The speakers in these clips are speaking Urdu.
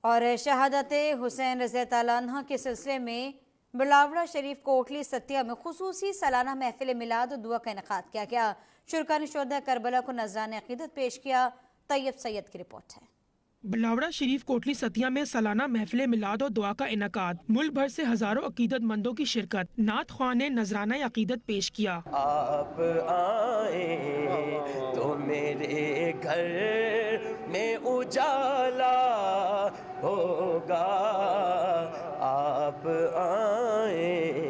اور شہادت حسین رضی اللہ عنہ کے سلسلے میں بلاوڑہ شریف کوٹلی ستیہ میں خصوصی سالانہ محفل میلاد و دعا کا انعقاد کیا گیا۔ شرکاء نے شہداء کربلا کو نذرانہ عقیدت پیش کیا۔ طیب سید کی رپورٹ ہے۔ بلاوڑہ شریف کوٹلی ستیہ میں سالانہ محفل میلاد و دعا کا انعقاد، ملک بھر سے ہزاروں عقیدت مندوں کی شرکت، نعت خواہ نے نذرانہ عقیدت پیش کیا۔ آپ آئیں تو میرے گھر میں اجالا ہوگا، آپ آئیں۔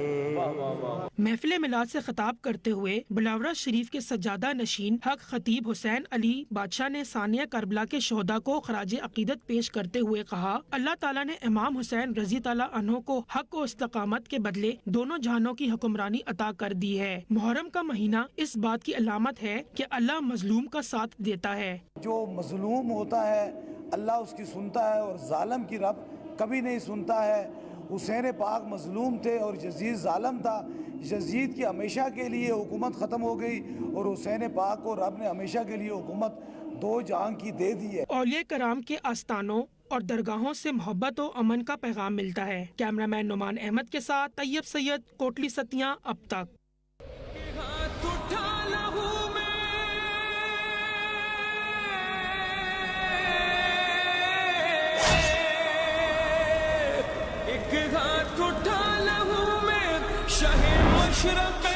محفل میلاد سے خطاب کرتے ہوئے بلاوڑہ شریف کے سجادہ نشین حق خطیب حسین علی بادشاہ نے ثانیہ کربلا کے شہداء کو خراج عقیدت پیش کرتے ہوئے کہا، اللہ تعالیٰ نے امام حسین رضی اللہ عنہ کو حق و استقامت کے بدلے دونوں جہانوں کی حکمرانی عطا کر دی ہے۔ محرم کا مہینہ اس بات کی علامت ہے کہ اللہ مظلوم کا ساتھ دیتا ہے۔ جو مظلوم ہوتا ہے اللہ اس کی سنتا ہے، اور ظالم کی رب کبھی نہیں سنتا ہے۔ حسین پاک مظلوم تھے اور یزید ظالم تھا۔ یزید کی ہمیشہ کے لیے حکومت ختم ہو گئی اور حسین پاک کو رب نے ہمیشہ کے لیے حکومت دو جہاں کی دے دی ہے۔ اولیاء کرام کے آستانوں اور درگاہوں سے محبت و امن کا پیغام ملتا ہے۔ کیمرامین نعمان احمد کے ساتھ طیب سید، کوٹلی ستیہ، اب تک۔ ایک ہاتھ اٹھا لہو میں شاہ مشرق